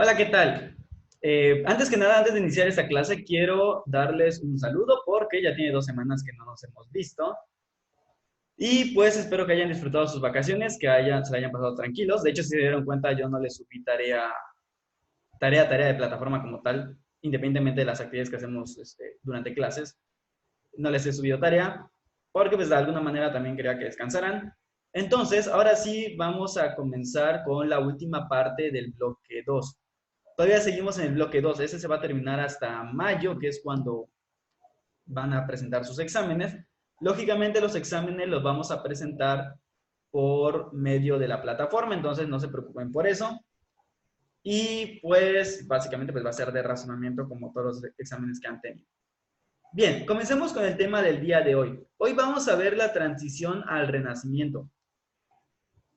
Hola, ¿qué tal? Antes que nada, antes de iniciar esta clase, quiero darles un saludo porque ya tiene 2 semanas que no nos hemos visto. Y pues espero que hayan disfrutado sus vacaciones, se la hayan pasado tranquilos. De hecho, si se dieron cuenta, yo no les subí tarea de plataforma como tal, independientemente de las actividades que hacemos durante clases. No les he subido tarea porque pues de alguna manera también quería que descansaran. Entonces, ahora sí vamos a comenzar con la última parte del bloque 2. Todavía seguimos en el bloque 2. Ese se va a terminar hasta mayo, que es cuando van a presentar sus exámenes. Lógicamente los exámenes los vamos a presentar por medio de la plataforma, entonces no se preocupen por eso. Y pues básicamente pues va a ser de razonamiento como todos los exámenes que han tenido. Bien, comencemos con el tema del día de hoy. Hoy vamos a ver la transición al Renacimiento.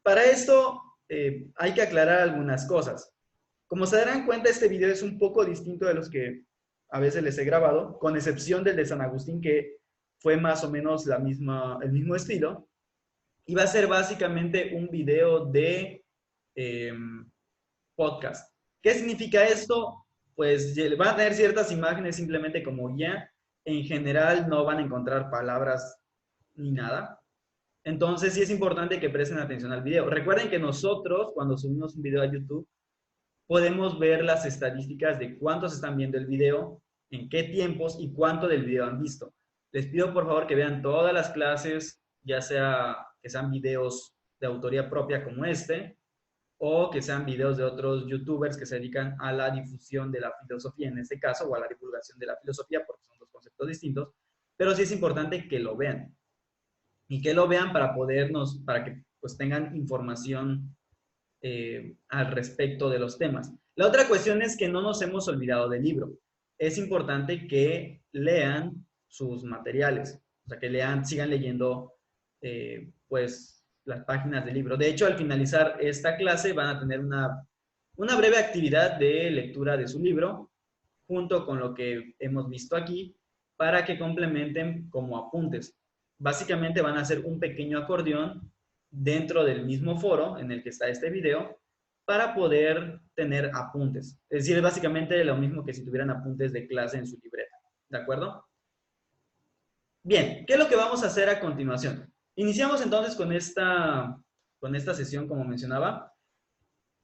Para esto hay que aclarar algunas cosas. Como se darán cuenta, este video es un poco distinto de los que a veces les he grabado, con excepción del de San Agustín, que fue más o menos el mismo estilo. Y va a ser básicamente un video de eh, podcast. ¿Qué significa esto? Pues van a tener ciertas imágenes simplemente como guía. En general no van a encontrar palabras ni nada. Entonces sí es importante que presten atención al video. Recuerden que nosotros, cuando subimos un video a YouTube, podemos ver las estadísticas de cuántos están viendo el video, en qué tiempos y cuánto del video han visto. Les pido por favor que vean todas las clases, ya sea que sean videos de autoría propia como este, o que sean videos de otros youtubers que se dedican a la difusión de la filosofía en este caso, o a la divulgación de la filosofía, porque son dos conceptos distintos, pero sí es importante que lo vean y que lo vean para que pues tengan información al respecto de los temas. La otra cuestión es que no nos hemos olvidado del libro. Es importante que lean sus materiales, o sea, que lean, sigan leyendo pues las páginas del libro. De hecho, al finalizar esta clase van a tener una breve actividad de lectura de su libro, junto con lo que hemos visto aquí, para que complementen como apuntes. Básicamente van a hacer un pequeño acordeón dentro del mismo foro en el que está este video para poder tener apuntes. Es decir, es básicamente lo mismo que si tuvieran apuntes de clase en su libreta. ¿De acuerdo? Bien, ¿qué es lo que vamos a hacer a continuación? Iniciamos entonces con esta sesión, como mencionaba.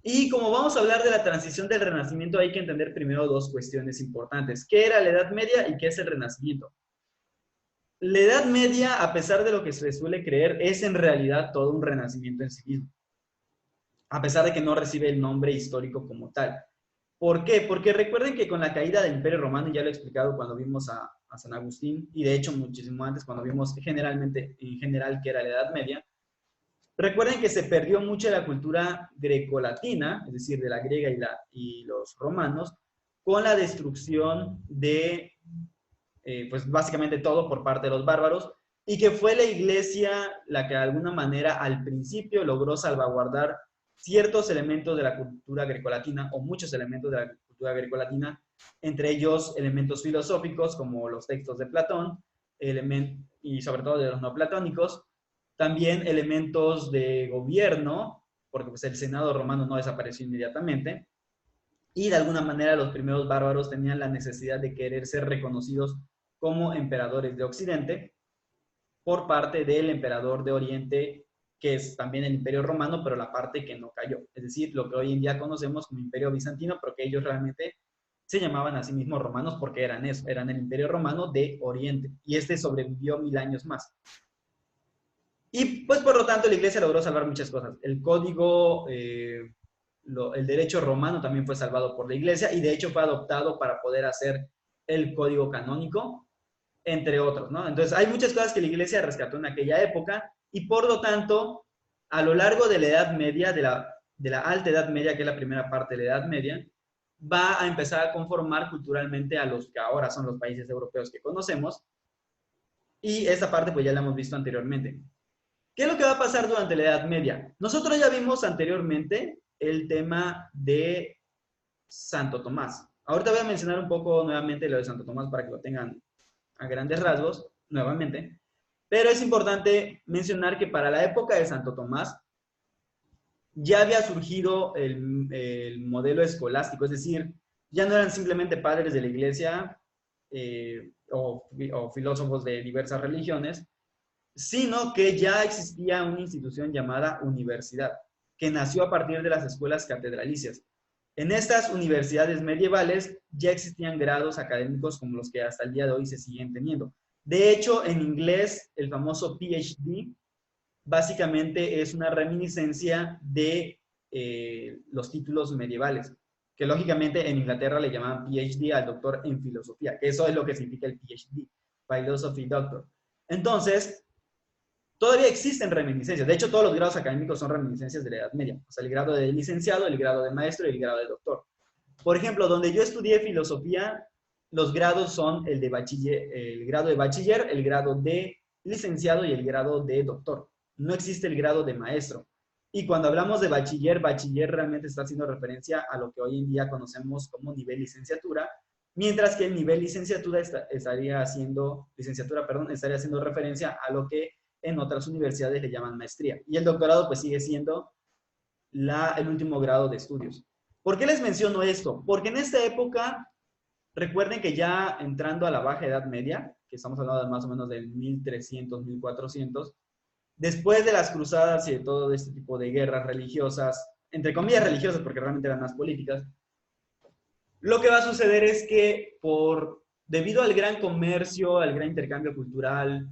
Y como vamos a hablar de la transición del Renacimiento, hay que entender primero dos cuestiones importantes. ¿Qué era la Edad Media y qué es el Renacimiento? La Edad Media, a pesar de lo que se suele creer, es en realidad todo un renacimiento en sí mismo, a pesar de que no recibe el nombre histórico como tal. ¿Por qué? Porque recuerden que con la caída del Imperio Romano, y ya lo he explicado cuando vimos a San Agustín, y de hecho muchísimo antes cuando vimos en general, que era la Edad Media, recuerden que se perdió mucho de la cultura grecolatina, es decir, de la griega y los romanos, con la destrucción de pues básicamente todo por parte de los bárbaros, y que fue la iglesia la que de alguna manera al principio logró salvaguardar ciertos elementos de la cultura grecolatina, o muchos elementos de la cultura grecolatina, entre ellos elementos filosóficos como los textos de Platón, y sobre todo de los no platónicos, también elementos de gobierno, porque pues el Senado romano no desapareció inmediatamente, y de alguna manera los primeros bárbaros tenían la necesidad de querer ser reconocidos como emperadores de Occidente por parte del emperador de Oriente, que es también el Imperio Romano, pero la parte que no cayó. Es decir, lo que hoy en día conocemos como Imperio Bizantino, pero que ellos realmente se llamaban a sí mismos romanos porque eran eso, eran el Imperio Romano de Oriente. Y este sobrevivió 1000 años más. Y pues por lo tanto la iglesia logró salvar muchas cosas. El código, el derecho romano también fue salvado por la iglesia y de hecho fue adoptado para poder hacer el código canónico, entre otros, ¿no? Entonces hay muchas cosas que la iglesia rescató en aquella época y por lo tanto a lo largo de la Edad Media, de la Alta Edad Media, que es la primera parte de la Edad Media, va a empezar a conformar culturalmente a los que ahora son los países europeos que conocemos, y esta parte pues ya la hemos visto anteriormente. ¿Qué es lo que va a pasar durante la Edad Media? Nosotros ya vimos anteriormente el tema de Santo Tomás. Ahorita voy a mencionar un poco nuevamente lo de Santo Tomás para que lo tengan a grandes rasgos, nuevamente. Pero es importante mencionar que para la época de Santo Tomás, ya había surgido el modelo escolástico, es decir, ya no eran simplemente padres de la iglesia o filósofos de diversas religiones, sino que ya existía una institución llamada universidad, que nació a partir de las escuelas catedralicias. En estas universidades medievales ya existían grados académicos como los que hasta el día de hoy se siguen teniendo. De hecho, en inglés, el famoso PhD básicamente es una reminiscencia de los títulos medievales, que lógicamente en Inglaterra le llamaban PhD al doctor en filosofía, que eso es lo que significa el PhD, Philosophy Doctor. Entonces, todavía existen reminiscencias. De hecho, todos los grados académicos son reminiscencias de la Edad Media. O sea, el grado de licenciado, el grado de maestro y el grado de doctor. Por ejemplo, donde yo estudié filosofía, los grados son el grado de bachiller, el grado de licenciado y el grado de doctor. No existe el grado de maestro. Y cuando hablamos de bachiller, bachiller realmente está haciendo referencia a lo que hoy en día conocemos como nivel licenciatura, mientras que el nivel licenciatura estaría haciendo referencia a lo que en otras universidades le llaman maestría. Y el doctorado pues sigue siendo el último grado de estudios. ¿Por qué les menciono esto? Porque en esta época, recuerden que ya entrando a la Baja Edad Media, que estamos hablando de más o menos del 1300, 1400, después de las cruzadas y de todo este tipo de guerras religiosas, entre comillas religiosas porque realmente eran más políticas, lo que va a suceder es que debido al gran comercio, al gran intercambio cultural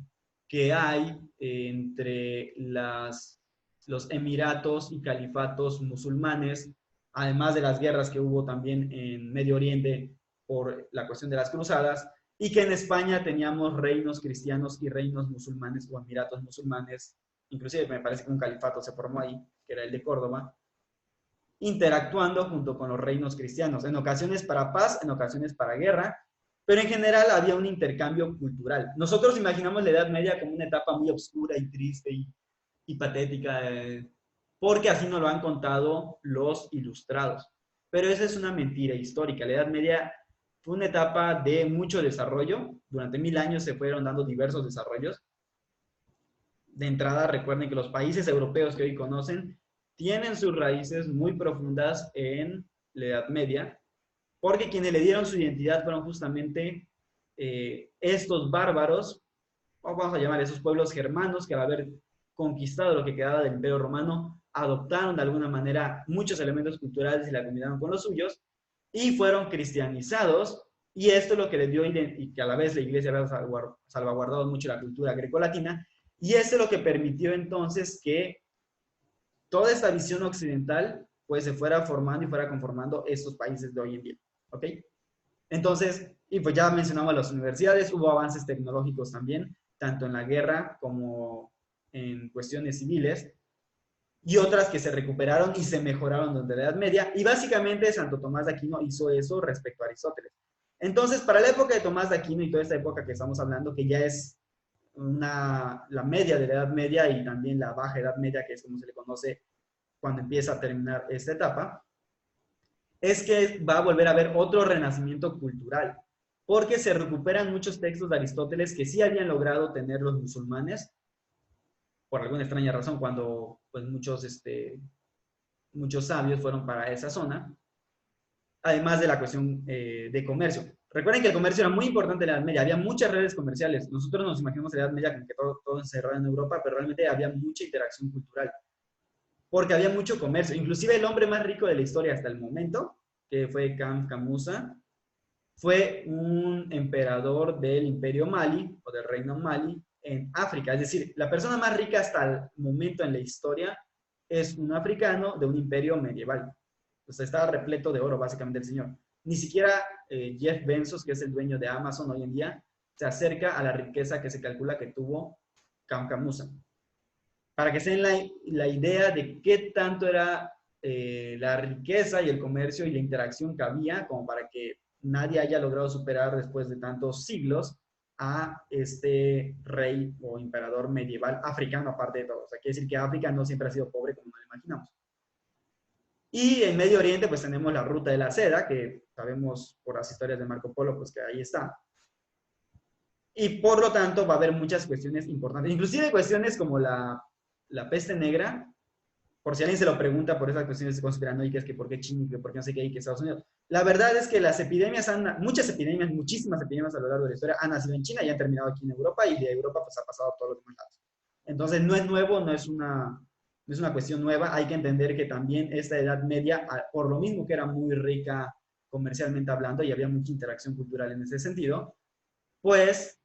que hay entre los emiratos y califatos musulmanes, además de las guerras que hubo también en Medio Oriente por la cuestión de las cruzadas, y que en España teníamos reinos cristianos y reinos musulmanes o emiratos musulmanes, inclusive me parece que un califato se formó ahí, que era el de Córdoba, interactuando junto con los reinos cristianos, en ocasiones para paz, en ocasiones para guerra, pero en general había un intercambio cultural. Nosotros imaginamos la Edad Media como una etapa muy oscura y triste y patética, porque así nos lo han contado los ilustrados. Pero esa es una mentira histórica. La Edad Media fue una etapa de mucho desarrollo. Durante 1000 años se fueron dando diversos desarrollos. De entrada, recuerden que los países europeos que hoy conocen tienen sus raíces muy profundas en la Edad Media, porque quienes le dieron su identidad fueron justamente estos bárbaros, o vamos a llamar esos pueblos germanos, que al haber conquistado lo que quedaba del Imperio Romano, adoptaron de alguna manera muchos elementos culturales y la combinaron con los suyos, y fueron cristianizados, y esto es lo que les dio, y que a la vez la Iglesia había salvaguardado mucho la cultura grecolatina, y esto es lo que permitió entonces que toda esta visión occidental pues se fuera formando y fuera conformando estos países de hoy en día, ¿ok? Entonces, y pues ya mencionamos las universidades, hubo avances tecnológicos también, tanto en la guerra como en cuestiones civiles, y otras que se recuperaron y se mejoraron durante la Edad Media, y básicamente Santo Tomás de Aquino hizo eso respecto a Aristóteles. Entonces, para la época de Tomás de Aquino y toda esta época que estamos hablando, que ya es la media de la Edad Media y también la Baja Edad Media, que es como se le conoce cuando empieza a terminar esta etapa, es que va a volver a haber otro renacimiento cultural, porque se recuperan muchos textos de Aristóteles que sí habían logrado tener los musulmanes, por alguna extraña razón, cuando pues, muchos sabios fueron para esa zona, además de la cuestión de comercio. Recuerden que el comercio era muy importante en la Edad Media, había muchas redes comerciales. Nosotros nos imaginamos en la Edad Media como que todo encerrado en Europa, pero realmente había mucha interacción cultural, porque había mucho comercio. Inclusive el hombre más rico de la historia hasta el momento, que fue Kamsa, fue un emperador del Imperio Mali, o del Reino Mali, en África. Es decir, la persona más rica hasta el momento en la historia es un africano de un imperio medieval. O sea, estaba repleto de oro, básicamente, el señor. Ni siquiera Jeff Bezos, que es el dueño de Amazon hoy en día, se acerca a la riqueza que se calcula que tuvo Kamsa. Para que se den la idea de qué tanto era la riqueza y el comercio y la interacción que había, como para que nadie haya logrado superar después de tantos siglos a este rey o emperador medieval africano, aparte de todo. O sea, quiere decir que África no siempre ha sido pobre como nos lo imaginamos. Y en Medio Oriente, pues tenemos la ruta de la seda, que sabemos por las historias de Marco Polo, pues que ahí está. Y por lo tanto va a haber muchas cuestiones importantes, inclusive cuestiones como la peste negra, por si alguien se lo pregunta por esas cuestiones conspiranoicas, que por qué China, que por qué no sé qué, y que Estados Unidos. La verdad es que las epidemias muchas epidemias, muchísimas epidemias a lo largo de la historia han nacido en China y han terminado aquí en Europa, y de Europa pues ha pasado a todos los demás lados. Entonces no es nuevo, no es una cuestión nueva. Hay que entender que también esta Edad Media, por lo mismo que era muy rica comercialmente hablando y había mucha interacción cultural en ese sentido, pues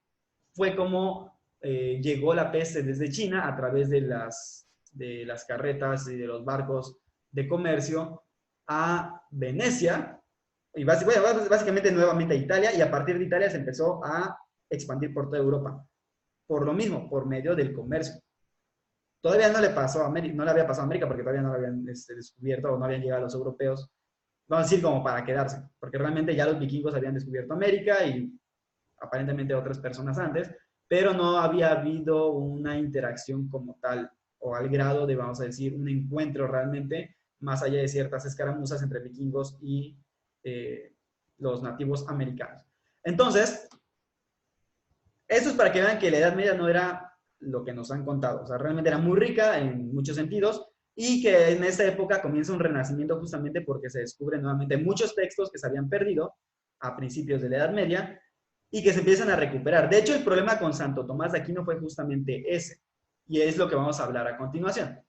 fue como llegó la peste desde China a través de las carretas y de los barcos de comercio a Venecia, y básicamente nuevamente a Italia, y a partir de Italia se empezó a expandir por toda Europa. Por lo mismo, por medio del comercio. Todavía no le pasó a América, no le había pasado a América porque todavía no lo habían descubierto o no habían llegado los europeos, vamos a decir como para quedarse, porque realmente ya los vikingos habían descubierto América y aparentemente otras personas antes, pero no había habido una interacción como tal o al grado de, vamos a decir, un encuentro realmente más allá de ciertas escaramuzas entre vikingos y los nativos americanos. Entonces, esto es para que vean que la Edad Media no era lo que nos han contado, o sea, realmente era muy rica en muchos sentidos, y que en esta época comienza un renacimiento justamente porque se descubren nuevamente muchos textos que se habían perdido a principios de la Edad Media y que se empiezan a recuperar. De hecho, el problema con Santo Tomás de Aquino fue justamente ese, y es lo que vamos a hablar a continuación.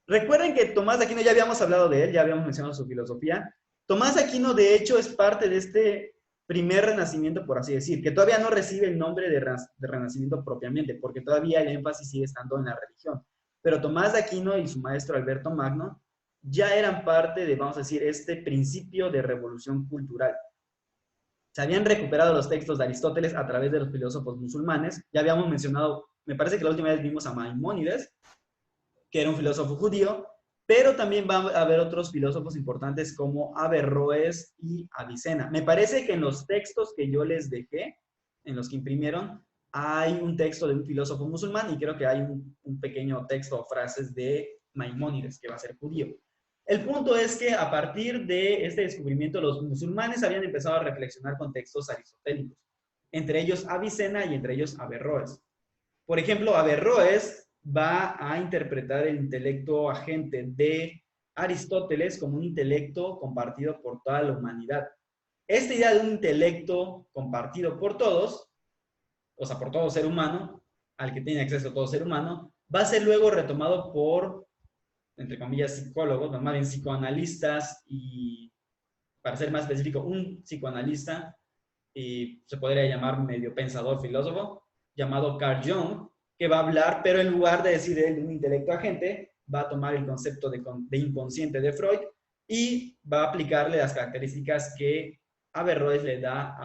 Recuerden que Tomás de Aquino, ya habíamos hablado de él, ya habíamos mencionado su filosofía. Tomás de Aquino, de hecho, es parte de este primer renacimiento, por así decir, que todavía no recibe el nombre de renacimiento propiamente, porque todavía el énfasis sigue estando en la religión. Pero Tomás de Aquino y su maestro Alberto Magno ya eran parte de, vamos a decir, este principio de revolución cultural. Se habían recuperado los textos de Aristóteles a través de los filósofos musulmanes. Ya habíamos mencionado, me parece que la última vez vimos a Maimónides, que era un filósofo judío, pero también va a haber otros filósofos importantes como Averroes y Avicena. Me parece que en los textos que yo les dejé, en los que imprimieron, hay un texto de un filósofo musulmán y creo que hay un pequeño texto o frases de Maimónides, que va a ser judío. El punto es que a partir de este descubrimiento, los musulmanes habían empezado a reflexionar con textos aristotélicos, entre ellos Avicena y entre ellos Averroes. Por ejemplo, Averroes va a interpretar el intelecto agente de Aristóteles como un intelecto compartido por toda la humanidad. Esta idea de un intelecto compartido por todos, o sea, por todo ser humano, al que tiene acceso todo ser humano, va a ser luego retomado por, entre comillas, psicólogos, más bien psicoanalistas, y para ser más específico, un psicoanalista, y se podría llamar medio pensador filósofo, llamado Carl Jung, que va a hablar, pero en lugar de decir él un intelecto agente, va a tomar el concepto de inconsciente de Freud y va a aplicarle las características que Averroes le da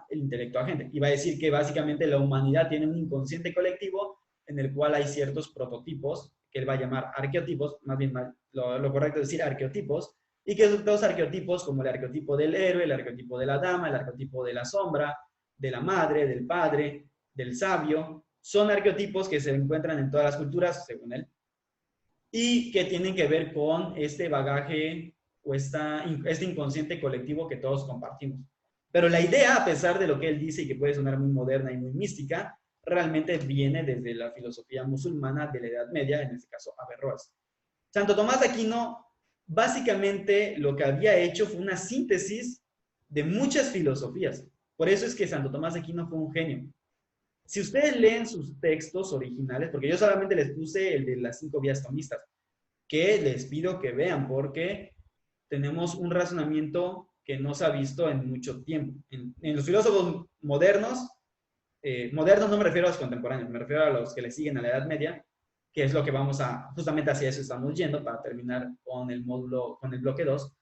al intelecto agente. Y va a decir que básicamente la humanidad tiene un inconsciente colectivo en el cual hay ciertos prototipos, que él va a llamar arqueotipos, más bien lo correcto es decir arqueotipos, y que esos arqueotipos, como el arqueotipo del héroe, el arqueotipo de la dama, el arqueotipo de la sombra, de la madre, del padre, del sabio, son arqueotipos que se encuentran en todas las culturas, según él, y que tienen que ver con este bagaje o este inconsciente colectivo que todos compartimos. Pero la idea, a pesar de lo que él dice y que puede sonar muy moderna y muy mística, realmente viene desde la filosofía musulmana de la Edad Media, en este caso Averroes. Santo Tomás de Aquino básicamente lo que había hecho fue una síntesis de muchas filosofías. Por eso es que Santo Tomás de Aquino fue un genio. Si ustedes leen sus textos originales, porque yo solamente les puse el de las 5 vías tomistas, que les pido que vean, porque tenemos un razonamiento que no se ha visto en mucho tiempo. En los filósofos modernos, modernos no me refiero a los contemporáneos, me refiero a los que le siguen a la Edad Media, que es lo que vamos a, justamente hacia eso estamos yendo para terminar con el módulo, con el bloque 2.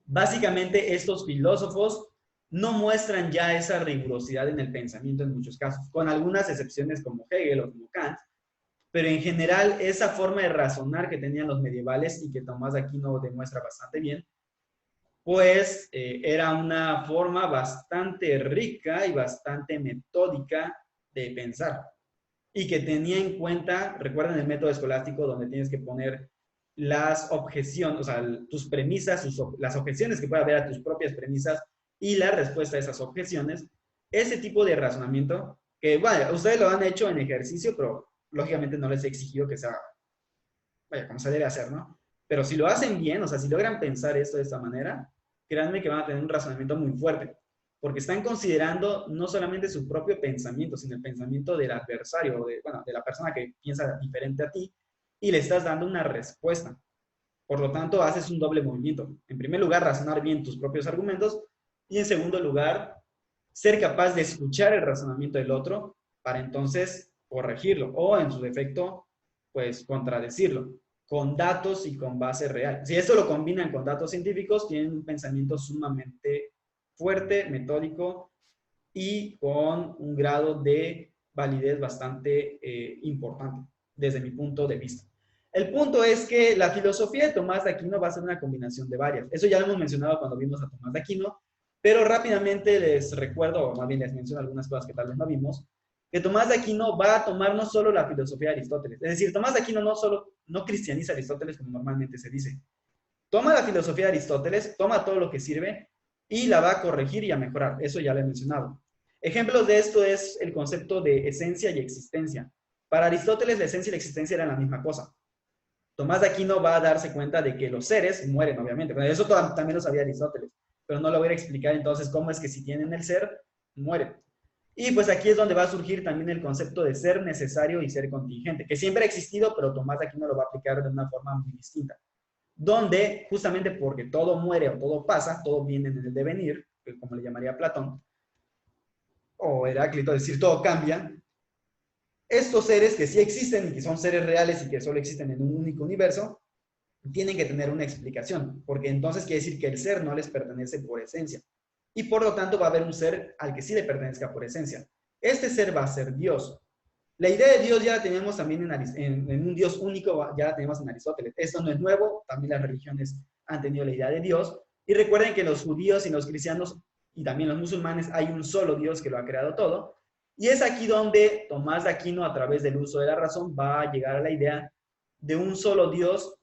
Básicamente estos filósofos no muestran ya esa rigurosidad en el pensamiento en muchos casos, con algunas excepciones como Hegel o como Kant, pero en general esa forma de razonar que tenían los medievales y que Tomás de Aquino demuestra bastante bien, pues era una forma bastante rica y bastante metódica de pensar y que tenía en cuenta, recuerden el método escolástico donde tienes que poner las objeciones, o sea, tus premisas, las objeciones que puede haber a tus propias premisas y la respuesta a esas objeciones, ese tipo de razonamiento, que bueno, ustedes lo han hecho en ejercicio, pero lógicamente no les he exigido que sea vaya, como se debe hacer, ¿no? Pero si lo hacen bien, o sea, si logran pensar esto de esta manera, créanme que van a tener un razonamiento muy fuerte, porque están considerando no solamente su propio pensamiento, sino el pensamiento del adversario, bueno, de la persona que piensa diferente a ti, y le estás dando una respuesta. Por lo tanto, haces un doble movimiento. En primer lugar, razonar bien tus propios argumentos, y en segundo lugar, ser capaz de escuchar el razonamiento del otro para entonces corregirlo o, en su defecto, pues contradecirlo con datos y con base real. Si esto lo combinan con datos científicos, tienen un pensamiento sumamente fuerte, metódico y con un grado de validez bastante importante desde mi punto de vista. El punto es que la filosofía de Tomás de Aquino va a ser una combinación de varias. Eso ya lo hemos mencionado cuando vimos a Tomás de Aquino, pero rápidamente les recuerdo, o más bien les menciono algunas cosas que tal vez no vimos, que Tomás de Aquino va a tomar no solo la filosofía de Aristóteles, es decir, Tomás de Aquino no cristianiza a Aristóteles como normalmente se dice. Toma la filosofía de Aristóteles, toma todo lo que sirve y la va a corregir y a mejorar. Eso ya lo he mencionado. Ejemplos de esto es el concepto de esencia y existencia. Para Aristóteles la esencia y la existencia eran la misma cosa. Tomás de Aquino va a darse cuenta de que los seres mueren, obviamente. Pero eso también lo sabía Aristóteles, pero no lo voy a explicar entonces cómo es que si tienen el ser, mueren. Y pues aquí es donde va a surgir también el concepto de ser necesario y ser contingente, que siempre ha existido, pero Tomás de Aquino lo va a aplicar de una forma muy distinta. Donde, justamente porque todo muere o todo pasa, todo viene en el devenir, como le llamaría Platón, o Heráclito, es decir, todo cambia, estos seres que sí existen y que son seres reales y que solo existen en un único universo, tienen que tener una explicación, porque entonces quiere decir que el ser no les pertenece por esencia. Y por lo tanto va a haber un ser al que sí le pertenezca por esencia. Este ser va a ser Dios. La idea de Dios ya la tenemos también en un Dios único, ya la tenemos en Aristóteles. Esto no es nuevo, también las religiones han tenido la idea de Dios. Y recuerden que los judíos y los cristianos y también los musulmanes hay un solo Dios que lo ha creado todo. Y es aquí donde Tomás de Aquino, a través del uso de la razón, va a llegar a la idea de un solo Dios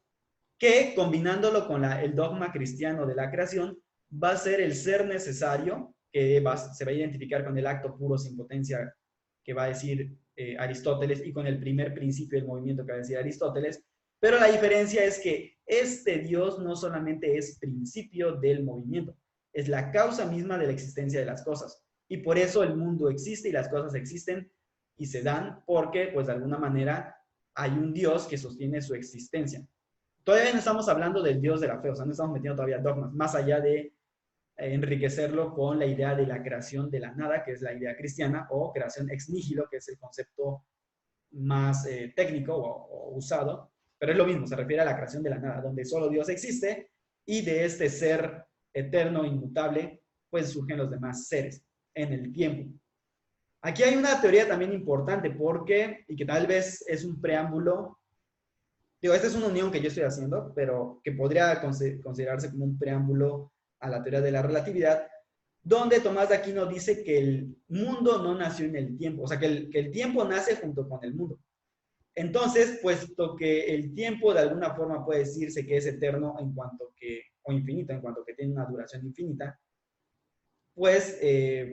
que, combinándolo con el dogma cristiano de la creación, va a ser el ser necesario, que se va a identificar con el acto puro sin potencia que va a decir Aristóteles y con el primer principio del movimiento que va a decir Aristóteles, pero la diferencia es que este Dios no solamente es principio del movimiento, es la causa misma de la existencia de las cosas. Y por eso el mundo existe y las cosas existen y se dan porque, pues de alguna manera, hay un Dios que sostiene su existencia. Todavía no estamos hablando del Dios de la fe, o sea, no estamos metiendo todavía dogmas, más allá de enriquecerlo con la idea de la creación de la nada, que es la idea cristiana, o creación ex nihilo, que es el concepto más técnico o usado, pero es lo mismo, se refiere a la creación de la nada, donde solo Dios existe y de este ser eterno, inmutable, pues surgen los demás seres en el tiempo. Aquí hay una teoría también importante porque, y que tal vez es un preámbulo, digo, esta es una unión que yo estoy haciendo, pero que podría considerarse como un preámbulo a la teoría de la relatividad, donde Tomás de Aquino dice que el mundo no nació en el tiempo, o sea, que el tiempo nace junto con el mundo. Entonces, puesto que el tiempo de alguna forma puede decirse que es eterno en cuanto que, o infinito, en cuanto que tiene una duración infinita, pues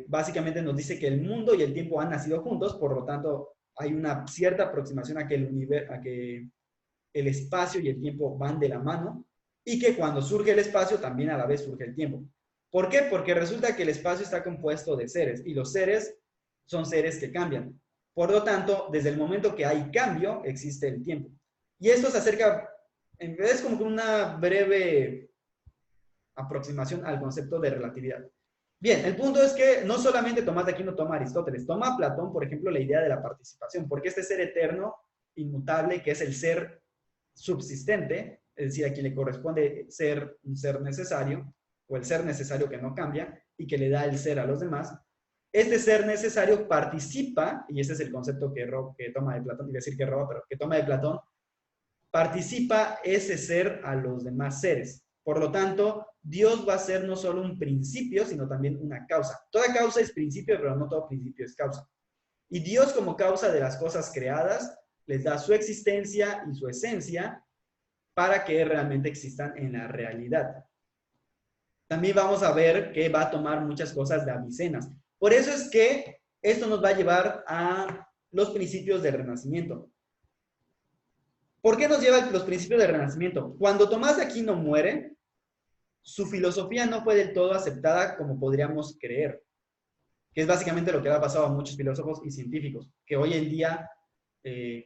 básicamente nos dice que el mundo y el tiempo han nacido juntos, por lo tanto, hay una cierta aproximación a que el espacio y el tiempo van de la mano y que cuando surge el espacio también a la vez surge el tiempo. ¿Por qué? Porque resulta que el espacio está compuesto de seres y los seres son seres que cambian. Por lo tanto, desde el momento que hay cambio, existe el tiempo. Y esto se acerca, es como una breve aproximación al concepto de relatividad. Bien, el punto es que no solamente Tomás de Aquino toma a Aristóteles, toma a Platón, por ejemplo, la idea de la participación, porque este ser eterno, inmutable, que es el ser subsistente, es decir, a quien le corresponde ser un ser necesario, o el ser necesario que no cambia y que le da el ser a los demás, este ser necesario participa, y ese es el concepto que toma de Platón, iba a decir que roba, pero que toma de Platón, participa ese ser a los demás seres. Por lo tanto, Dios va a ser no solo un principio, sino también una causa. Toda causa es principio, pero no todo principio es causa. Y Dios, como causa de las cosas creadas, les da su existencia y su esencia para que realmente existan en la realidad. También vamos a ver que va a tomar muchas cosas de Avicenas. Por eso es que esto nos va a llevar a los principios del Renacimiento. ¿Por qué nos lleva los principios del Renacimiento? Cuando Tomás de Aquino muere, su filosofía no fue del todo aceptada como podríamos creer, que es básicamente lo que ha pasado a muchos filósofos y científicos, que hoy en día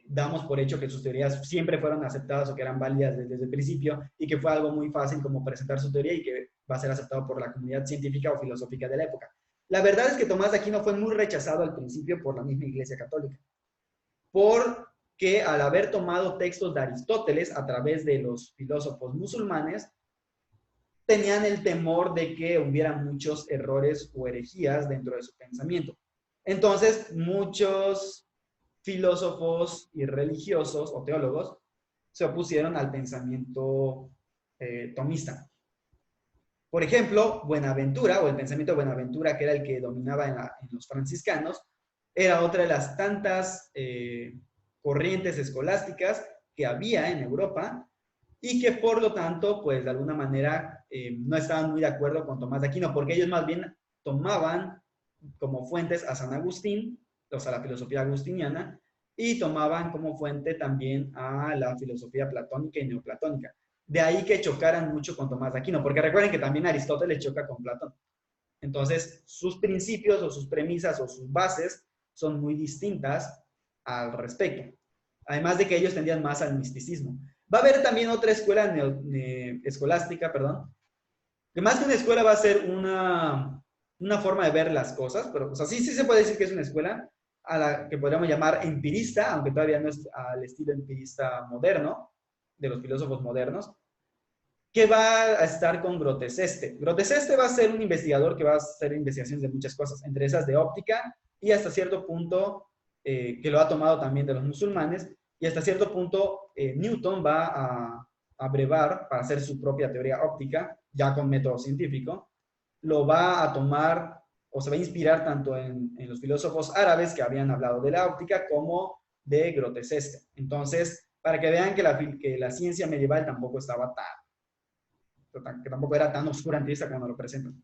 damos por hecho que sus teorías siempre fueron aceptadas o que eran válidas desde el principio y que fue algo muy fácil como presentar su teoría y que va a ser aceptado por la comunidad científica o filosófica de la época. La verdad es que Tomás de Aquino fue muy rechazado al principio por la misma Iglesia Católica, porque al haber tomado textos de Aristóteles a través de los filósofos musulmanes, tenían el temor de que hubiera muchos errores o herejías dentro de su pensamiento. Entonces, muchos filósofos y religiosos o teólogos se opusieron al pensamiento tomista. Por ejemplo, Buenaventura, o el pensamiento de Buenaventura, que era el que dominaba en los franciscanos, era otra de las tantas corrientes escolásticas que había en Europa y que por lo tanto, pues de alguna manera no estaban muy de acuerdo con Tomás de Aquino, porque ellos más bien tomaban como fuentes a San Agustín, o sea, la filosofía agustiniana, y tomaban como fuente también a la filosofía platónica y neoplatónica. De ahí que chocaran mucho con Tomás de Aquino, porque recuerden que también Aristóteles choca con Platón. Entonces, sus principios o sus premisas o sus bases son muy distintas al respecto. Además de que ellos tendían más al misticismo. Va a haber también otra escuela escolástica, perdón, que más que una escuela va a ser una forma de ver las cosas, pero o sea, sí se puede decir que es una escuela a la que podríamos llamar empirista, aunque todavía no es al estilo empirista moderno, de los filósofos modernos, que va a estar con Groteseste. Groteseste va a ser un investigador que va a hacer investigaciones de muchas cosas, entre esas de óptica y hasta cierto punto, que lo ha tomado también de los musulmanes, y hasta cierto punto Newton va a brevar para hacer su propia teoría óptica, ya con método científico, lo va a tomar o se va a inspirar tanto en los filósofos árabes que habían hablado de la óptica como de Groteseste. Entonces, para que vean que la ciencia medieval tampoco estaba que tampoco era tan oscurantista como lo presentan.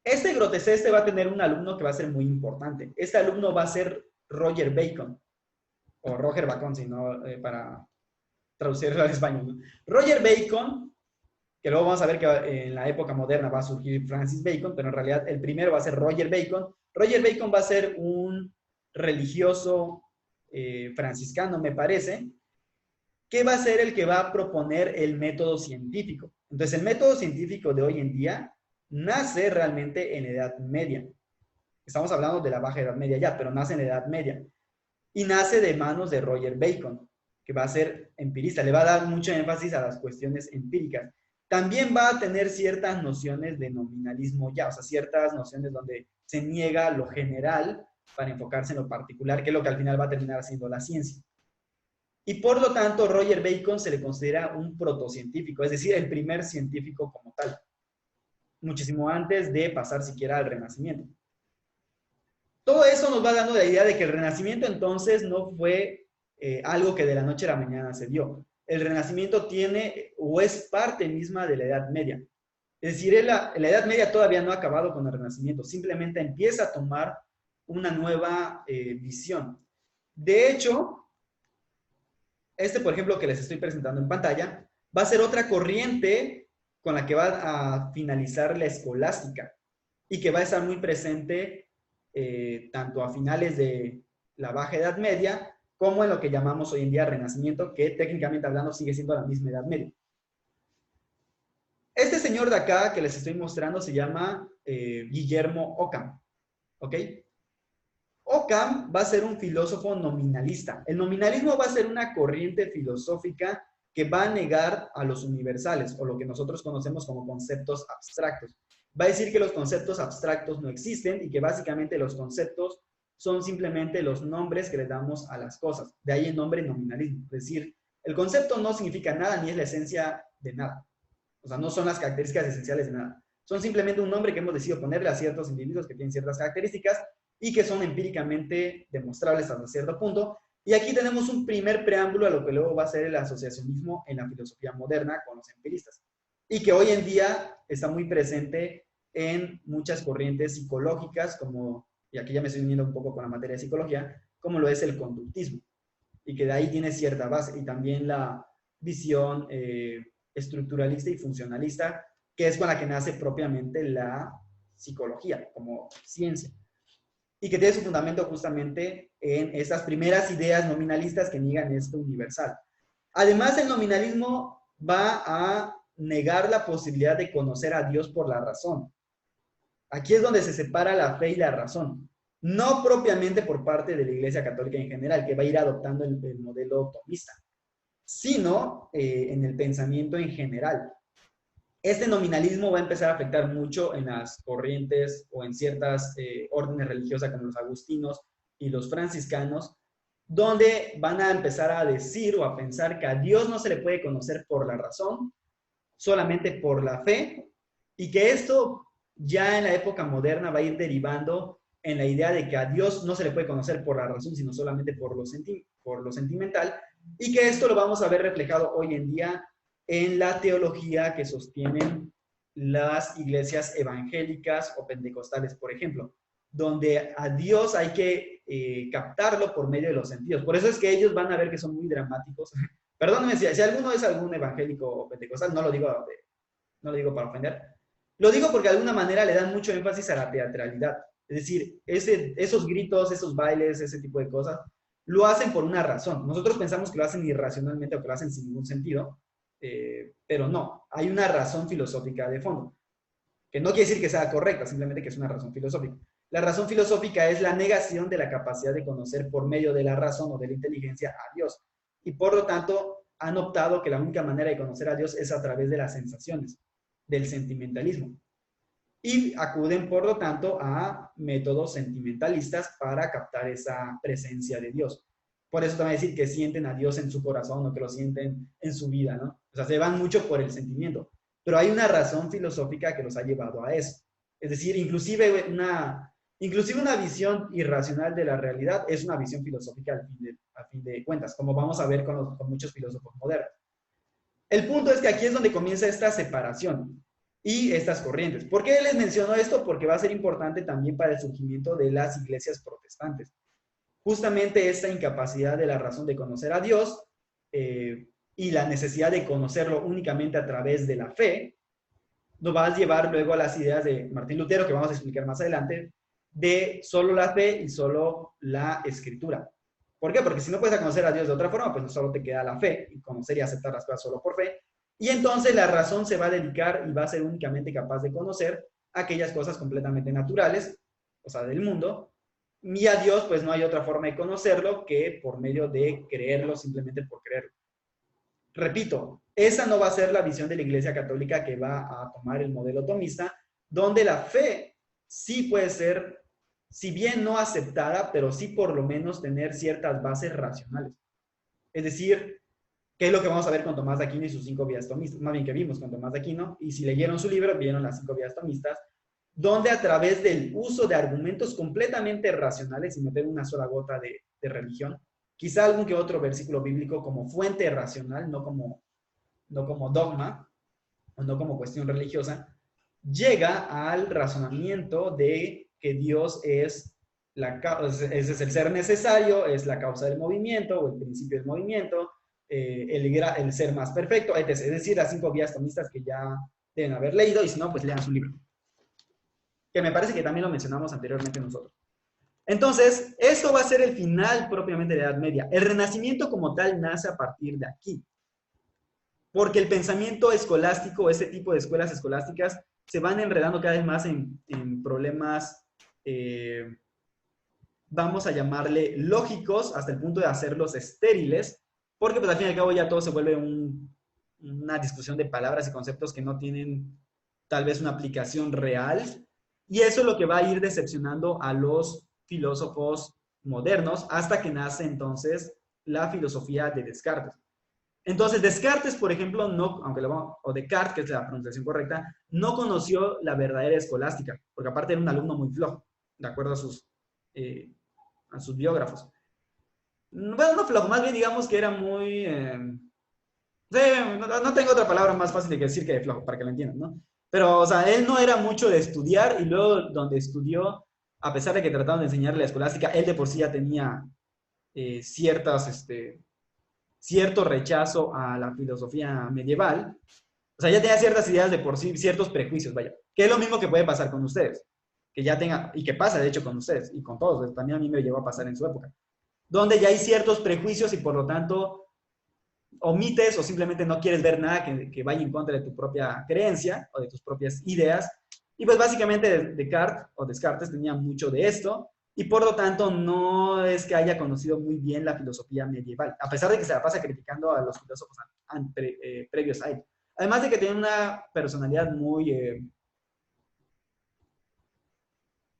Este Groteseste va a tener un alumno que va a ser muy importante. Este alumno va a ser Roger Bacon, o Roger Bacon, si no, para traducirlo al español, ¿no? Roger Bacon, que luego vamos a ver que en la época moderna va a surgir Francis Bacon, pero en realidad el primero va a ser Roger Bacon. Roger Bacon va a ser un religioso franciscano, me parece, que va a ser el que va a proponer el método científico. Entonces, el método científico de hoy en día nace realmente en la Edad Media. Estamos hablando de la Baja Edad Media ya, pero nace en la Edad Media. Y nace de manos de Roger Bacon, que va a ser empirista, le va a dar mucho énfasis a las cuestiones empíricas. También va a tener ciertas nociones de nominalismo ya, o sea, ciertas nociones donde se niega lo general para enfocarse en lo particular, que es lo que al final va a terminar haciendo la ciencia. Y por lo tanto, Roger Bacon se le considera un protocientífico, es decir, el primer científico como tal, muchísimo antes de pasar siquiera al Renacimiento. Todo eso nos va dando la idea de que el Renacimiento entonces no fue algo que de la noche a la mañana se dio. El Renacimiento tiene o es parte misma de la Edad Media. Es decir, la Edad Media todavía no ha acabado con el Renacimiento, simplemente empieza a tomar una nueva visión. De hecho, por ejemplo, que les estoy presentando en pantalla, va a ser otra corriente con la que va a finalizar la escolástica y que va a estar muy presente tanto a finales de la Baja Edad Media como en lo que llamamos hoy en día Renacimiento, que técnicamente hablando sigue siendo la misma Edad Media. Este señor de acá que les estoy mostrando se llama Guillermo Ockham, ¿ok? Ockham va a ser un filósofo nominalista. El nominalismo va a ser una corriente filosófica que va a negar a los universales, o lo que nosotros conocemos como conceptos abstractos. Va a decir que los conceptos abstractos no existen y que básicamente los conceptos son simplemente los nombres que le damos a las cosas. De ahí el nombre nominalismo. Es decir, el concepto no significa nada ni es la esencia de nada. O sea, no son las características esenciales de nada. Son simplemente un nombre que hemos decidido ponerle a ciertos individuos que tienen ciertas características y que son empíricamente demostrables hasta cierto punto. Y aquí tenemos un primer preámbulo a lo que luego va a ser el asociacionismo en la filosofía moderna con los empiristas. Y que hoy en día está muy presente en muchas corrientes psicológicas, como, y aquí ya me estoy uniendo un poco con la materia de psicología, como lo es el conductismo. y que de ahí tiene cierta base, y también la visión estructuralista y funcionalista, que es con la que nace propiamente la psicología como ciencia, y que tiene su fundamento justamente en estas primeras ideas nominalistas que niegan esto universal. Además, el nominalismo va a negar la posibilidad de conocer a Dios por la razón. Aquí es donde se separa la fe y la razón. No propiamente por parte de la Iglesia Católica en general, que va a ir adoptando el modelo tomista, sino en el pensamiento en general. Este nominalismo va a empezar a afectar mucho en las corrientes o en ciertas órdenes religiosas como los agustinos y los franciscanos, donde van a empezar a decir o a pensar que a Dios no se le puede conocer por la razón, solamente por la fe, y que esto ya en la época moderna va a ir derivando en la idea de que a Dios no se le puede conocer por la razón, sino solamente por lo sentimental, y que esto lo vamos a ver reflejado hoy en día en la teología que sostienen las iglesias evangélicas o pentecostales, por ejemplo, donde a Dios hay que captarlo por medio de los sentidos. Por eso es que ellos van a ver que son muy dramáticos. Perdónenme si alguno es algún evangélico o pentecostal, no lo digo para ofender. Lo digo porque de alguna manera le dan mucho énfasis a la teatralidad. Es decir, esos gritos, esos bailes, ese tipo de cosas, lo hacen por una razón. Nosotros pensamos que lo hacen irracionalmente o que lo hacen sin ningún sentido, pero no, hay una razón filosófica de fondo, que no quiere decir que sea correcta, simplemente que es una razón filosófica. La razón filosófica es la negación de la capacidad de conocer por medio de la razón o de la inteligencia a Dios. Y por lo tanto, han optado que la única manera de conocer a Dios es a través de las sensaciones, del sentimentalismo. Y acuden, por lo tanto, a métodos sentimentalistas para captar esa presencia de Dios. Por eso también decir que sienten a Dios en su corazón o que lo sienten en su vida, ¿no? O sea, se van mucho por el sentimiento. Pero hay una razón filosófica que los ha llevado a eso. Es decir, inclusive una visión irracional de la realidad es una visión filosófica a fin de cuentas, como vamos a ver con muchos filósofos modernos. El punto es que aquí es donde comienza esta separación y estas corrientes. ¿Por qué les menciono esto? Porque va a ser importante también para el surgimiento de las iglesias protestantes. Justamente esta incapacidad de la razón de conocer a Dios y la necesidad de conocerlo únicamente a través de la fe, nos va a llevar luego a las ideas de Martín Lutero, que vamos a explicar más adelante, de solo la fe y solo la escritura. ¿Por qué? Porque si no puedes conocer a Dios de otra forma, pues no solo te queda la fe, y conocer y aceptar las cosas solo por fe, y entonces la razón se va a dedicar y va a ser únicamente capaz de conocer aquellas cosas completamente naturales, o sea, del mundo, y a Dios pues no hay otra forma de conocerlo que por medio de creerlo simplemente por creerlo. Repito, esa no va a ser la visión de la Iglesia Católica, que va a tomar el modelo tomista, donde la fe sí puede ser, si bien no aceptada, pero sí por lo menos tener ciertas bases racionales. Es decir, ¿qué es lo que vamos a ver con Tomás de Aquino y sus 5 vías tomistas? Más bien que vimos con Tomás de Aquino, y si leyeron su libro, vieron las 5 vías tomistas, donde a través del uso de argumentos completamente racionales, sin meter una sola gota de religión, quizá algún que otro versículo bíblico como fuente racional, no como dogma, o no como cuestión religiosa, llega al razonamiento de que Dios es el ser necesario, es la causa del movimiento, o el principio del movimiento, el ser más perfecto, etc. Es decir, las 5 vías tomistas que ya deben haber leído, y si no, pues lean su libro. Que me parece que también lo mencionamos anteriormente nosotros. Entonces, esto va a ser el final propiamente de la Edad Media. El Renacimiento como tal nace a partir de aquí. Porque el pensamiento escolástico, este tipo de escuelas escolásticas, se van enredando cada vez más en problemas, vamos a llamarle lógicos, hasta el punto de hacerlos estériles, porque pues al fin y al cabo ya todo se vuelve una discusión de palabras y conceptos que no tienen tal vez una aplicación real, y eso es lo que va a ir decepcionando a los filósofos modernos, hasta que nace entonces la filosofía de Descartes. Entonces, Descartes, por ejemplo, o Descartes, que es la pronunciación correcta, no conoció la verdadera escolástica, porque aparte era un alumno muy flojo, de acuerdo a sus biógrafos. Bueno, no flojo, más bien digamos que era muy... no tengo otra palabra más fácil de decir que de flojo, para que lo entiendan, ¿no? Pero, o sea, él no era mucho de estudiar, y luego donde estudió, a pesar de que trataron de enseñarle la escolástica, él de por sí ya tenía cierto rechazo a la filosofía medieval. O sea, ya tenía ciertas ideas de por sí, ciertos prejuicios, vaya. Que es lo mismo que puede pasar con ustedes. Que ya tenga, y que pasa de hecho con ustedes y con todos. También a mí me llegó a pasar en su época. Donde ya hay ciertos prejuicios y por lo tanto omites o simplemente no quieres ver nada que vaya en contra de tu propia creencia o de tus propias ideas. Y pues básicamente Descartes tenía mucho de esto y por lo tanto no es que haya conocido muy bien la filosofía medieval, a pesar de que se la pasa criticando a los filósofos previos a él. Además de que tenía una personalidad muy,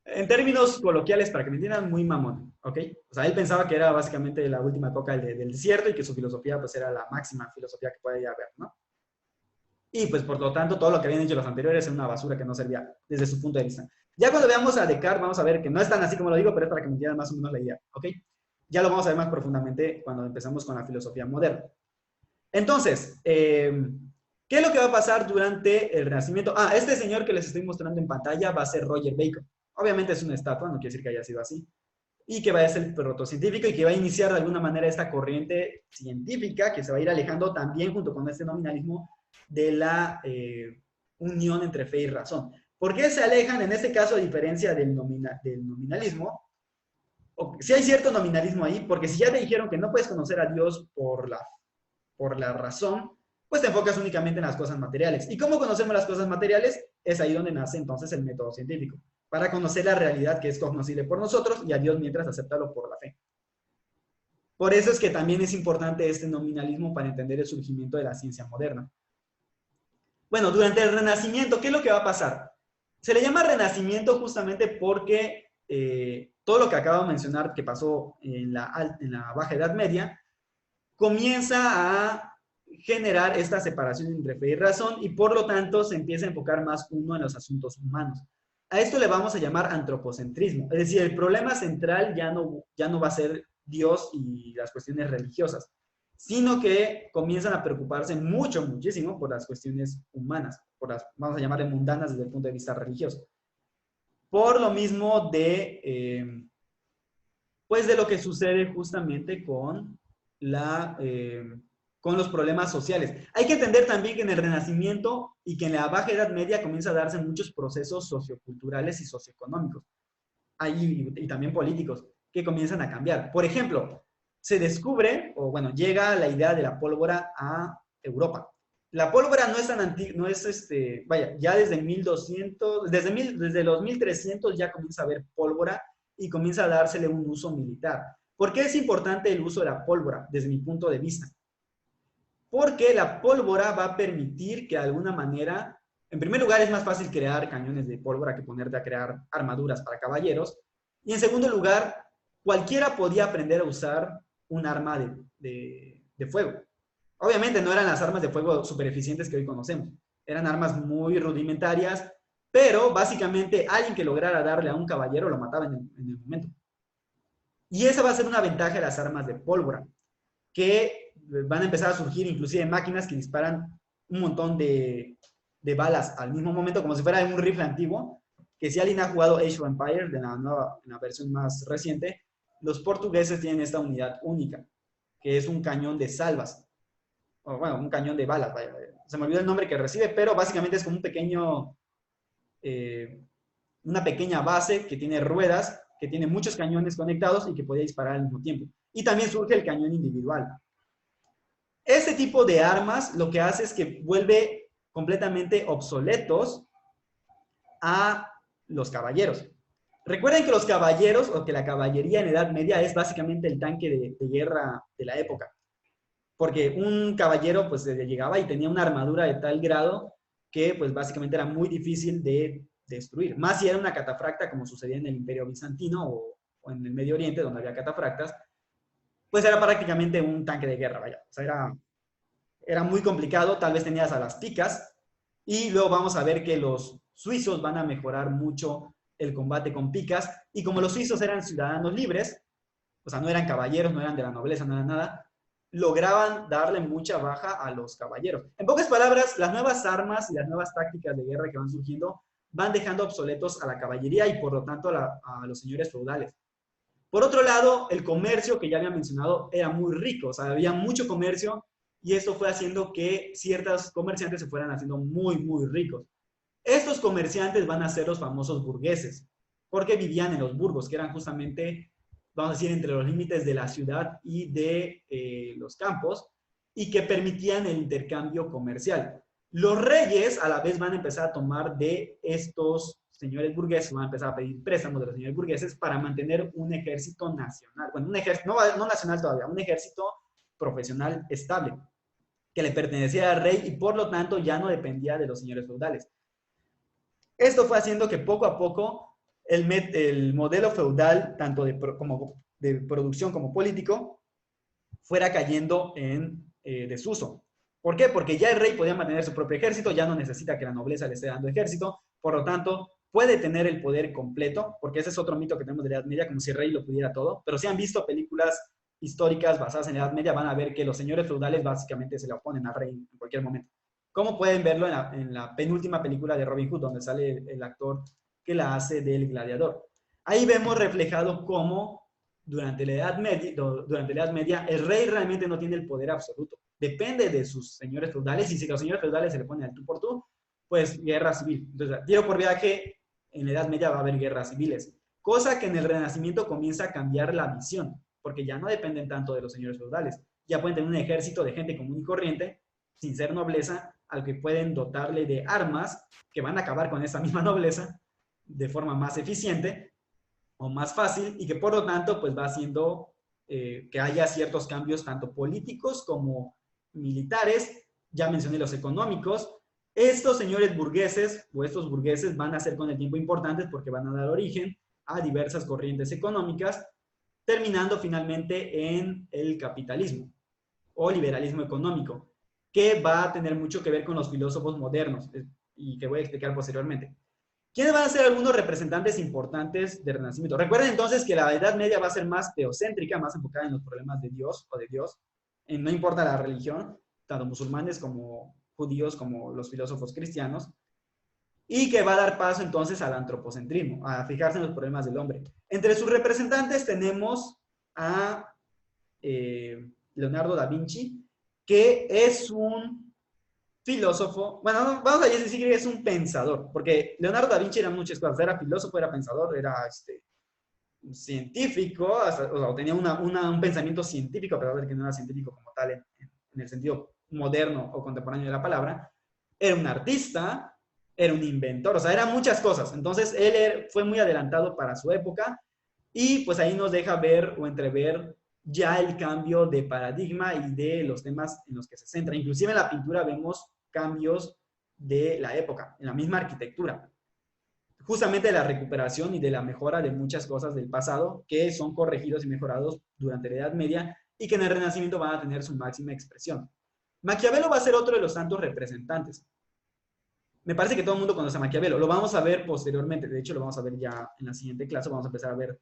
en términos coloquiales, para que me entiendan, muy mamón, ¿ok? O sea, él pensaba que era básicamente la última época del desierto y que su filosofía pues era la máxima filosofía que podía haber, ¿no? Y pues por lo tanto todo lo que habían hecho los anteriores era una basura que no servía desde su punto de vista. Ya cuando veamos a Descartes vamos a ver que no es tan así como lo digo, pero es para que me entiendan más o menos la idea, ¿ok? Ya lo vamos a ver más profundamente cuando empezamos con la filosofía moderna. Entonces, ¿qué es lo que va a pasar durante el Renacimiento? Ah, este señor que les estoy mostrando en pantalla va a ser Roger Bacon. Obviamente es una estatua, no quiere decir que haya sido así. Y que va a ser el protocientífico y que va a iniciar de alguna manera esta corriente científica que se va a ir alejando también junto con este nominalismo de la unión entre fe y razón. ¿Por qué se alejan en este caso a diferencia del nominalismo? Si hay cierto nominalismo ahí, porque si ya te dijeron que no puedes conocer a Dios por la razón, pues te enfocas únicamente en las cosas materiales. ¿Y cómo conocemos las cosas materiales? Es ahí donde nace entonces el método científico, para conocer la realidad que es cognoscible por nosotros y a Dios mientras aceptarlo por la fe. Por eso es que también es importante este nominalismo para entender el surgimiento de la ciencia moderna. Bueno, durante el Renacimiento, ¿qué es lo que va a pasar? Se le llama Renacimiento justamente porque todo lo que acabo de mencionar que pasó en la Baja Edad Media, comienza a generar esta separación entre fe y razón y por lo tanto se empieza a enfocar más uno en los asuntos humanos. A esto le vamos a llamar antropocentrismo, es decir, el problema central ya no va a ser Dios y las cuestiones religiosas, sino que comienzan a preocuparse muchísimo por las cuestiones humanas, vamos a llamarle mundanas desde el punto de vista religioso. Por lo mismo pues de lo que sucede justamente con con los problemas sociales. Hay que entender también que en el Renacimiento y que en la Baja Edad Media comienza a darse muchos procesos socioculturales y socioeconómicos, y también políticos, que comienzan a cambiar. Por ejemplo, se descubre, o bueno, llega la idea de la pólvora a Europa. La pólvora no es tan antigua, no es vaya, ya desde 1200, desde los 1300 ya comienza a haber pólvora y comienza a dársele un uso militar. ¿Por qué es importante el uso de la pólvora desde mi punto de vista? Porque la pólvora va a permitir que de alguna manera, en primer lugar es más fácil crear cañones de pólvora que ponerte a crear armaduras para caballeros, y en segundo lugar, cualquiera podía aprender a usar un arma de fuego. Obviamente no eran las armas de fuego súper eficientes que hoy conocemos, eran armas muy rudimentarias, pero básicamente alguien que lograra darle a un caballero lo mataba en el momento. Y esa va a ser una ventaja de las armas de pólvora, que van a empezar a surgir inclusive máquinas que disparan un montón de balas al mismo momento, como si fuera un rifle antiguo, que si alguien ha jugado Age of Empires, en la versión más reciente, los portugueses tienen esta unidad única, que es un cañón de salvas, o bueno, un cañón de balas, vaya, se me olvidó el nombre que recibe, pero básicamente es como una pequeña base que tiene ruedas, que tiene muchos cañones conectados y que podía disparar al mismo tiempo. Y también surge el cañón individual. Este tipo de armas lo que hace es que vuelve completamente obsoletos a los caballeros. Recuerden que los caballeros, o que la caballería en Edad Media es básicamente el tanque de guerra de la época. Porque un caballero pues llegaba y tenía una armadura de tal grado que pues básicamente era muy difícil de destruir. Más si era una catafracta como sucedía en el Imperio Bizantino o en el Medio Oriente donde había catafractas, pues era prácticamente un tanque de guerra, vaya. O sea, era muy complicado, tal vez tenías a las picas, y luego vamos a ver que los suizos van a mejorar mucho el combate con picas, y como los suizos eran ciudadanos libres, o sea, no eran caballeros, no eran de la nobleza, no eran nada, lograban darle mucha baja a los caballeros. En pocas palabras, las nuevas armas y las nuevas tácticas de guerra que van surgiendo van dejando obsoletos a la caballería y por lo tanto a los señores feudales. Por otro lado, el comercio, que ya había mencionado, era muy rico, o sea, había mucho comercio y esto fue haciendo que ciertos comerciantes se fueran haciendo muy, muy ricos. Estos comerciantes van a ser los famosos burgueses, porque vivían en los burgos, que eran justamente, vamos a decir, entre los límites de la ciudad y de los campos, y que permitían el intercambio comercial. Los reyes a la vez van a empezar a tomar de estos señores burgueses, van a empezar a pedir préstamos de los señores burgueses para mantener un ejército nacional, bueno, un ejército, no nacional todavía, un ejército profesional estable, que le pertenecía al rey y por lo tanto ya no dependía de los señores feudales. Esto fue haciendo que poco a poco el modelo feudal, tanto como de producción como político, fuera cayendo en desuso. ¿Por qué? Porque ya el rey podía mantener su propio ejército, ya no necesita que la nobleza le esté dando ejército, por lo tanto, puede tener el poder completo, porque ese es otro mito que tenemos de la Edad Media, como si el rey lo pudiera todo, pero si han visto películas históricas basadas en la Edad Media, van a ver que los señores feudales básicamente se le oponen al rey en cualquier momento. Como pueden verlo en la penúltima película de Robin Hood, donde sale el actor que la hace del gladiador. Ahí vemos reflejado cómo durante la Edad Media el rey realmente no tiene el poder absoluto. Depende de sus señores feudales, y si los señores feudales se le ponen al tú por tú, pues guerra civil. Entonces, tiro por vía que en la Edad Media va a haber guerras civiles. Cosa que en el Renacimiento comienza a cambiar la visión, porque ya no dependen tanto de los señores feudales. Ya pueden tener un ejército de gente común y corriente, sin ser nobleza, al que pueden dotarle de armas que van a acabar con esa misma nobleza de forma más eficiente o más fácil, y que por lo tanto pues va haciendo que haya ciertos cambios tanto políticos como militares. Ya mencioné los económicos. Estos señores burgueses o estos burgueses van a ser con el tiempo importantes porque van a dar origen a diversas corrientes económicas, terminando finalmente en el capitalismo o liberalismo económico, que va a tener mucho que ver con los filósofos modernos y que voy a explicar posteriormente. ¿Quiénes van a ser algunos representantes importantes del Renacimiento? Recuerden entonces que la Edad Media va a ser más teocéntrica, más enfocada en los problemas de Dios o de Dios, no importa la religión, tanto musulmanes como judíos como los filósofos cristianos, y que va a dar paso entonces al antropocentrismo, a fijarse en los problemas del hombre. Entre sus representantes tenemos a Leonardo da Vinci, que es un filósofo, bueno, vamos a decir que es un pensador, porque Leonardo da Vinci era muchas cosas, era filósofo, era pensador, era científico, hasta, o sea, tenía un pensamiento científico, a pesar de que no era científico como tal en el sentido moderno o contemporáneo de la palabra, era un artista, era un inventor, o sea, eran muchas cosas. Entonces, él fue muy adelantado para su época y pues ahí nos deja ver o entrever ya el cambio de paradigma y de los temas en los que se centra. Inclusive en la pintura vemos cambios de la época, en la misma arquitectura. Justamente de la recuperación y de la mejora de muchas cosas del pasado que son corregidos y mejorados durante la Edad Media y que en el Renacimiento van a tener su máxima expresión. Maquiavelo va a ser otro de los santos representantes. Me parece que todo el mundo conoce a Maquiavelo. Lo vamos a ver posteriormente. De hecho, lo vamos a ver ya en la siguiente clase. Vamos a empezar a ver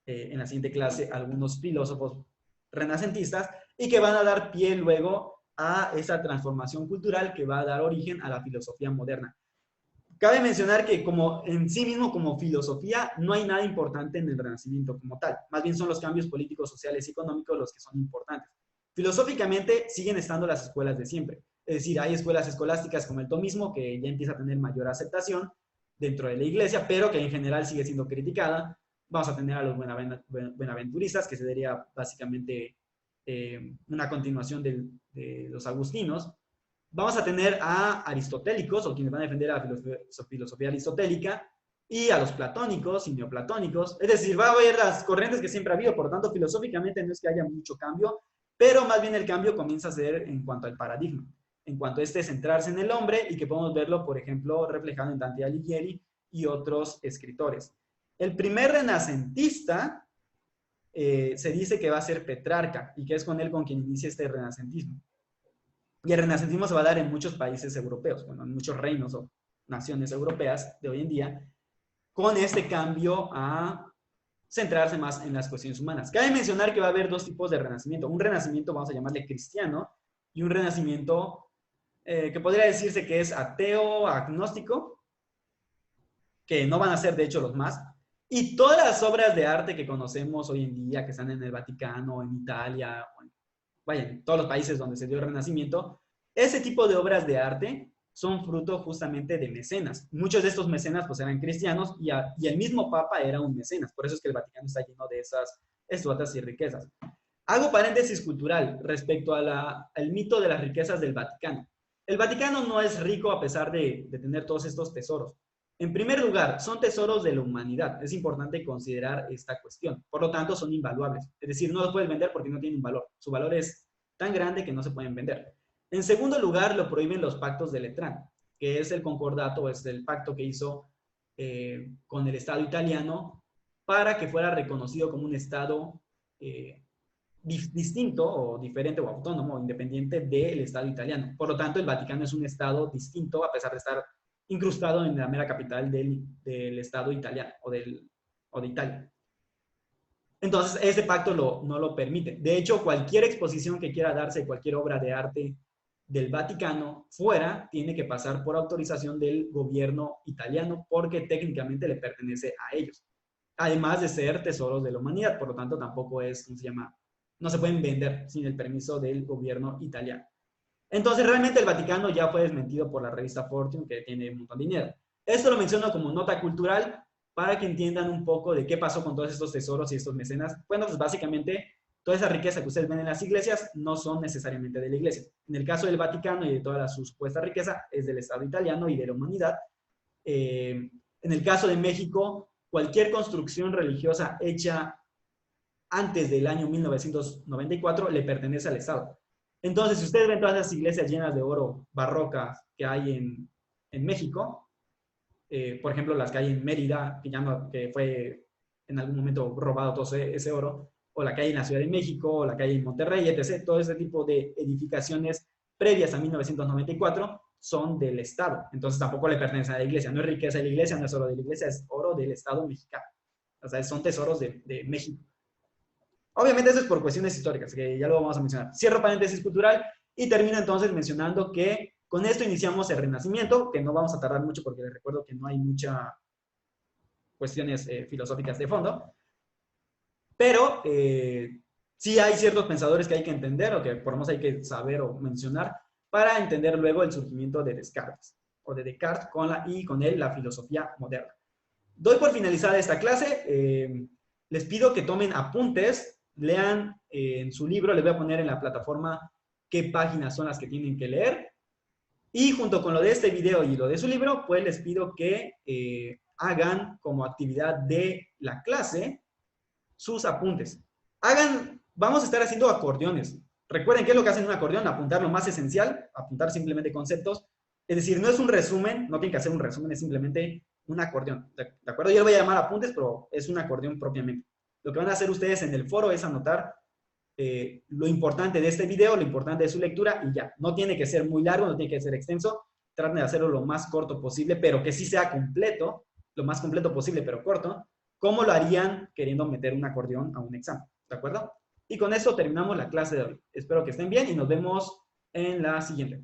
en la siguiente clase algunos filósofos renacentistas y que van a dar pie luego a esa transformación cultural que va a dar origen a la filosofía moderna. Cabe mencionar que como en sí mismo, como filosofía, no hay nada importante en el Renacimiento como tal. Más bien son los cambios políticos, sociales y económicos los que son importantes. Filosóficamente siguen estando las escuelas de siempre. Es decir, hay escuelas escolásticas como el tomismo, que ya empieza a tener mayor aceptación dentro de la iglesia, pero que en general sigue siendo criticada. Vamos a tener a los buenaventuristas, que sería básicamente una continuación de los agustinos. Vamos a tener a aristotélicos, o quienes van a defender a la filosofía aristotélica, y a los platónicos y neoplatónicos. Es decir, va a haber las corrientes que siempre ha habido, por lo tanto, filosóficamente no es que haya mucho cambio, pero más bien el cambio comienza a ser en cuanto al paradigma, en cuanto a centrarse en el hombre, y que podemos verlo, por ejemplo, reflejado en Dante Alighieri y otros escritores. El primer renacentista se dice que va a ser Petrarca, y que es con él con quien inicia este renacentismo. Y el renacentismo se va a dar en muchos países europeos, bueno, en muchos reinos o naciones europeas de hoy en día, con este cambio a centrarse más en las cuestiones humanas. Cabe mencionar que va a haber dos tipos de renacimiento. Un renacimiento, vamos a llamarle cristiano, y un renacimiento que podría decirse que es ateo, agnóstico, que no van a ser de hecho los más, Y todas las obras de arte que conocemos hoy en día, que están en el Vaticano, en Italia, vaya, en todos los países donde se dio el Renacimiento, ese tipo de obras de arte son fruto justamente de mecenas. Muchos de estos mecenas pues eran cristianos y el mismo Papa era un mecenas. Por eso es que el Vaticano está lleno de esas estatuas y riquezas. Hago paréntesis cultural respecto al mito de las riquezas del Vaticano. El Vaticano no es rico a pesar de tener todos estos tesoros. En primer lugar, son tesoros de la humanidad. Es importante considerar esta cuestión. Por lo tanto, son invaluables. Es decir, no los puedes vender porque no tienen valor. Su valor es tan grande que no se pueden vender. En segundo lugar, lo prohíben los pactos de Letrán, que es el concordato, es el pacto que hizo con el Estado italiano para que fuera reconocido como un Estado distinto o diferente o autónomo o independiente del Estado italiano. Por lo tanto, el Vaticano es un Estado distinto a pesar de estar incrustado en la mera capital del Estado italiano o de Italia. Entonces, ese pacto no lo permite. De hecho, cualquier exposición que quiera darse, cualquier obra de arte del Vaticano fuera, tiene que pasar por autorización del gobierno italiano porque técnicamente le pertenece a ellos. Además de ser tesoros de la humanidad, por lo tanto, tampoco es, ¿cómo se llama? No se pueden vender sin el permiso del gobierno italiano. Entonces, realmente el Vaticano ya fue desmentido por la revista Fortune, que tiene un montón de dinero. Esto lo menciono como nota cultural para que entiendan un poco de qué pasó con todos estos tesoros y estos mecenas. Bueno, pues básicamente toda esa riqueza que ustedes ven en las iglesias no son necesariamente de la iglesia. En el caso del Vaticano y de toda su supuesta riqueza es del Estado italiano y de la humanidad. En el caso de México, cualquier construcción religiosa hecha antes del año 1994 le pertenece al Estado. Entonces, si ustedes ven todas las iglesias llenas de oro barrocas que hay en México, por ejemplo, las que hay en Mérida, que fue en algún momento robado todo ese oro, o la que hay en la Ciudad de México, o la que hay en Monterrey, etc., todo ese tipo de edificaciones previas a 1994 son del Estado. Entonces, tampoco le pertenecen a la iglesia. No es riqueza de la iglesia, no es oro de la iglesia, es oro del Estado mexicano. O sea, son tesoros de México. Obviamente eso es por cuestiones históricas, que ya lo vamos a mencionar. Cierro paréntesis cultural y termino entonces mencionando que con esto iniciamos el Renacimiento, que no vamos a tardar mucho porque les recuerdo que no hay muchas cuestiones filosóficas de fondo, pero sí hay ciertos pensadores que hay que entender o que por lo menos hay que saber o mencionar para entender luego el surgimiento de Descartes, o de Descartes y con él la filosofía moderna. Doy por finalizada esta clase. Les pido que tomen apuntes, lean en su libro, les voy a poner en la plataforma qué páginas son las que tienen que leer. Y junto con lo de este video y lo de su libro, pues les pido que hagan como actividad de la clase sus apuntes. Vamos a estar haciendo acordeones. Recuerden qué es lo que hacen en un acordeón, apuntar lo más esencial, apuntar simplemente conceptos. Es decir, no es un resumen, no tienen que hacer un resumen, es simplemente un acordeón. ¿De acuerdo? Yo lo voy a llamar apuntes, pero es un acordeón propiamente. Lo que van a hacer ustedes en el foro es anotar lo importante de este video, lo importante de su lectura y ya. No tiene que ser muy largo, no tiene que ser extenso. Traten de hacerlo lo más corto posible, pero que sí sea completo, lo más completo posible, pero corto, como lo harían queriendo meter un acordeón a un examen. ¿De acuerdo? Y con eso terminamos la clase de hoy. Espero que estén bien y nos vemos en la siguiente.